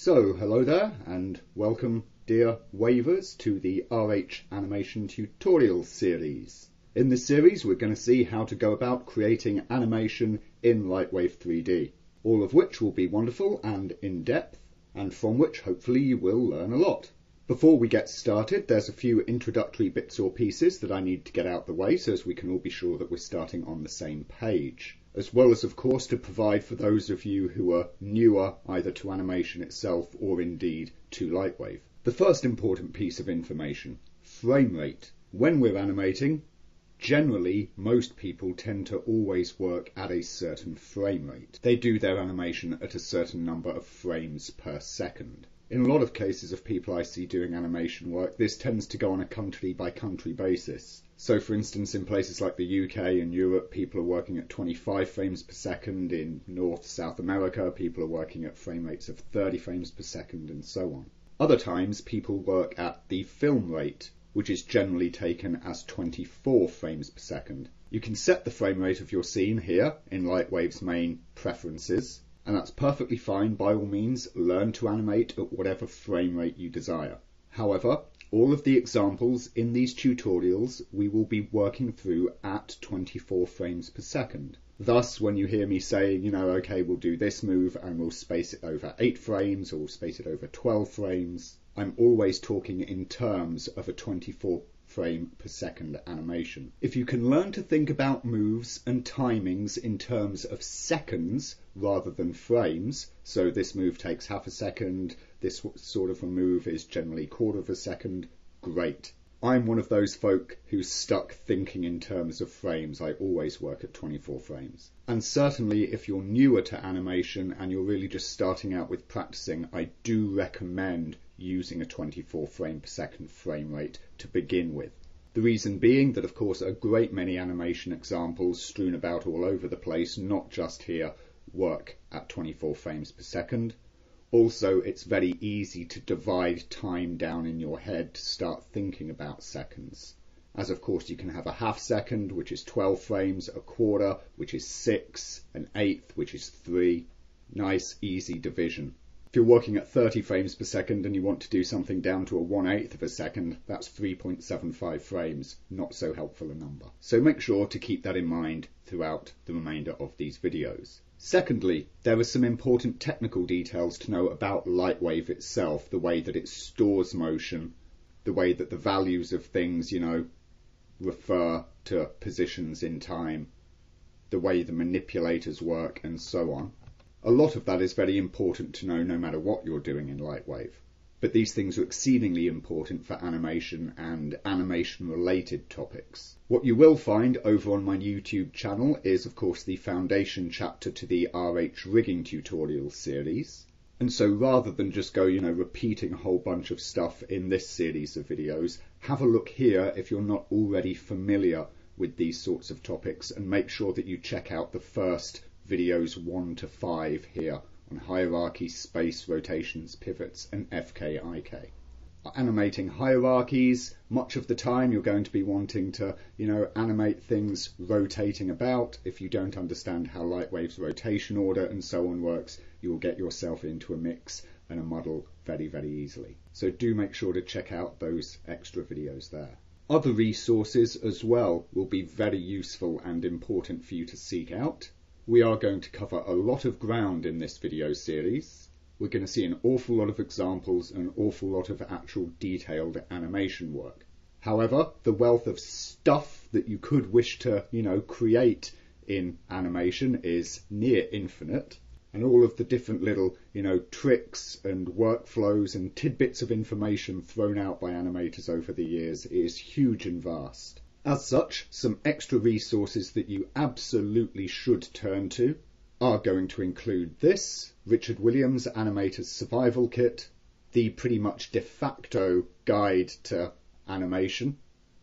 So, hello there, and welcome, dear wavers, to the RH animation tutorial series. In this series, we're going to see how to go about creating animation in Lightwave 3D, all of which will be wonderful and in-depth, and from which hopefully you will learn a lot. Before we get started, there's a few introductory bits or pieces that I need to get out the way so as we can all be sure that we're starting on the same page. As well as, of course, to provide for those of you who are newer either to animation itself or indeed to Lightwave. The first important piece of information, frame rate. When we're animating, generally most people tend to always work at a certain frame rate. They do their animation at a certain number of frames per second. In a lot of cases of people I see doing animation work, this tends to go on a country by country basis. So for instance, in places like the UK and Europe, people are working at 25 frames per second. In South America, people are working at frame rates of 30 frames per second and so on. Other times, people work at the film rate, which is generally taken as 24 frames per second. You can set the frame rate of your scene here in Lightwave's main preferences. And that's perfectly fine. By all means, learn to animate at whatever frame rate you desire. However, all of the examples in these tutorials we will be working through at 24 frames per second. Thus, when you hear me saying, okay, we'll do this move and we'll space it over 8 frames or we'll space it over 12 frames, I'm always talking in terms of a 24 frame per second animation. If you can learn to think about moves and timings in terms of seconds rather than frames, so this move takes half a second, this sort of a move is generally quarter of a second, great. I'm one of those folk who's stuck thinking in terms of frames. I always work at 24 frames. And certainly if you're newer to animation and you're really just starting out with practicing, I do recommend using a 24 frame per second frame rate to begin with. The reason being that, of course, a great many animation examples strewn about all over the place, not just here, work at 24 frames per second. Also, it's very easy to divide time down in your head to start thinking about seconds. As of course you can have a half second, which is 12 frames, a quarter, which is 6, an eighth, which is 3. Nice, easy division. If you're working at 30 frames per second and you want to do something down to a 1/8 of a second, that's 3.75 frames. Not so helpful a number. So make sure to keep that in mind throughout the remainder of these videos. Secondly, there are some important technical details to know about Lightwave itself, the way that it stores motion, the way that the values of things, refer to positions in time, the way the manipulators work, and so on. A lot of that is very important to know no matter what you're doing in Lightwave. But these things are exceedingly important for animation and animation-related topics. What you will find over on my YouTube channel is, of course, the foundation chapter to the RH rigging tutorial series. And so rather than just go, repeating a whole bunch of stuff in this series of videos, have a look here if you're not already familiar with these sorts of topics, and make sure that you check out the first videos 1 to 5 here on hierarchy, space, rotations, pivots, and FK-IK. Animating hierarchies, much of the time you're going to be wanting to, animate things rotating about. If you don't understand how Lightwave's rotation order and so on works, you will get yourself into a mix and a muddle very, very easily. So do make sure to check out those extra videos there. Other resources as well will be very useful and important for you to seek out. We are going to cover a lot of ground in this video series. We're going to see an awful lot of examples and an awful lot of actual detailed animation work. However, the wealth of stuff that you could wish to, create in animation is near infinite. And all of the different little, tricks and workflows and tidbits of information thrown out by animators over the years is huge and vast. As such, some extra resources that you absolutely should turn to are going to include this, Richard Williams' Animator's Survival Kit, the pretty much de facto guide to animation,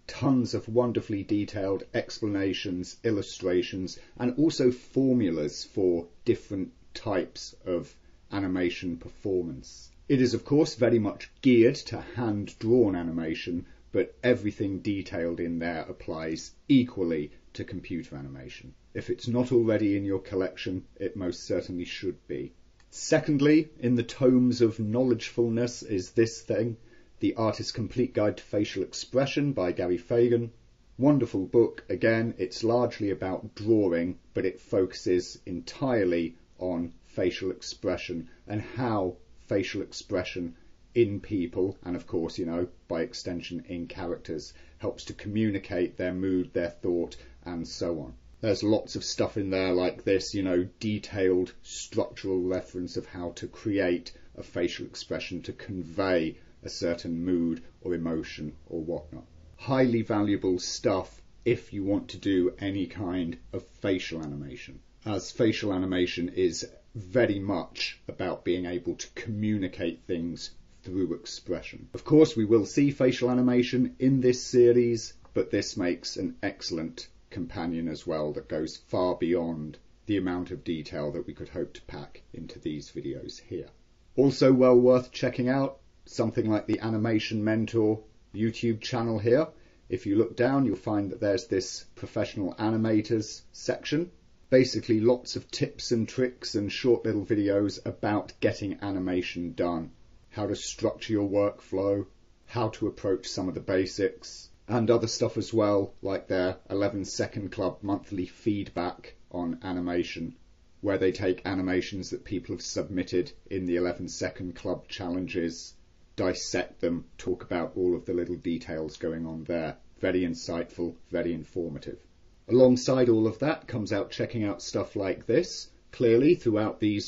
tons of wonderfully detailed explanations, illustrations, and also formulas for different types of animation performance. It is of course very much geared to hand-drawn animation, but everything detailed in there applies equally to computer animation. If it's not already in your collection, it most certainly should be. Secondly, in the tomes of knowledgefulness is this thing, The Artist's Complete Guide to Facial Expression by Gary Fagan. Wonderful book. Again, it's largely about drawing, but it focuses entirely on facial expression and how facial expression in people, and of course, by extension in characters, helps to communicate their mood, their thought, and so on. There's lots of stuff in there like this, detailed structural reference of how to create a facial expression to convey a certain mood or emotion or whatnot. Highly valuable stuff if you want to do any kind of facial animation, as facial animation is very much about being able to communicate things through expression. Of course, we will see facial animation in this series, but this makes an excellent companion as well that goes far beyond the amount of detail that we could hope to pack into these videos here. Also well worth checking out, something like the Animation Mentor YouTube channel here. If you look down, you'll find that there's this professional animators section. Basically lots of tips and tricks and short little videos about getting animation done, how to structure your workflow, how to approach some of the basics, and other stuff as well, like their 11 Second Club monthly feedback on animation, where they take animations that people have submitted in the 11 Second Club challenges, dissect them, talk about all of the little details going on there. Very insightful, very informative. Alongside all of that comes out checking out stuff like this. Clearly, throughout these,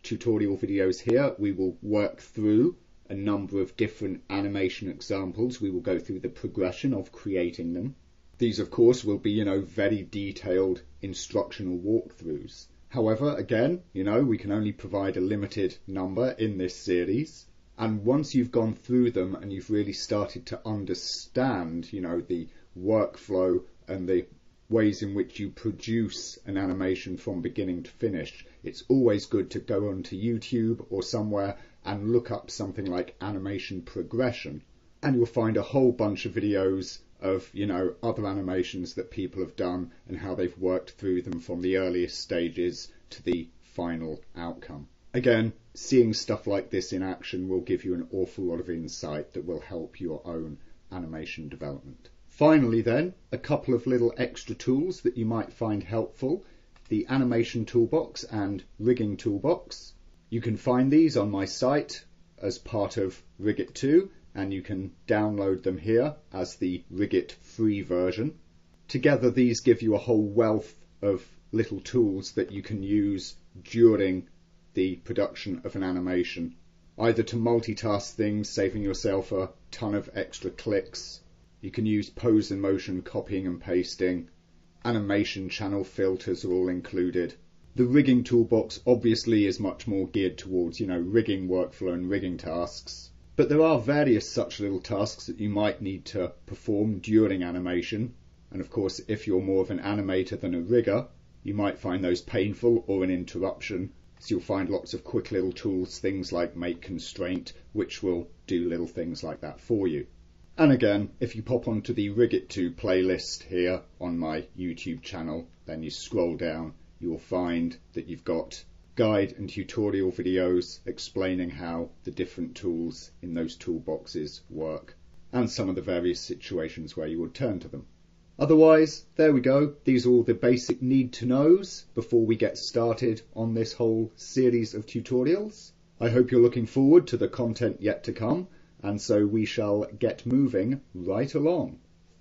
tutorial videos here, we will work through a number of different animation examples. We will go through the progression of creating them. These, of course, will be, very detailed instructional walkthroughs. However, again, we can only provide a limited number in this series. And once you've gone through them and you've really started to understand, the workflow and the ways in which you produce an animation from beginning to finish, it's always good to go onto YouTube or somewhere and look up something like animation progression, and you'll find a whole bunch of videos of, other animations that people have done and how they've worked through them from the earliest stages to the final outcome. Again, seeing stuff like this in action will give you an awful lot of insight that will help your own animation development. Finally then, a couple of little extra tools that you might find helpful, the Animation Toolbox and Rigging Toolbox. You can find these on my site as part of Rigit 2, and you can download them here as the Rigit free version. Together these give you a whole wealth of little tools that you can use during the production of an animation, either to multitask things, saving yourself a ton of extra clicks. You can use pose and motion copying and pasting. Animation channel filters are all included. The rigging toolbox obviously is much more geared towards, rigging workflow and rigging tasks. But there are various such little tasks that you might need to perform during animation. And of course, if you're more of an animator than a rigger, you might find those painful or an interruption. So you'll find lots of quick little tools, things like Make Constraint, which will do little things like that for you. And again, if you pop onto the Rigit 2 playlist here on my YouTube channel, then you scroll down, you will find that you've got guide and tutorial videos explaining how the different tools in those toolboxes work, and some of the various situations where you would turn to them. Otherwise, there we go. These are all the basic need-to-knows before we get started on this whole series of tutorials. I hope you're looking forward to the content yet to come, and so we shall get moving right along.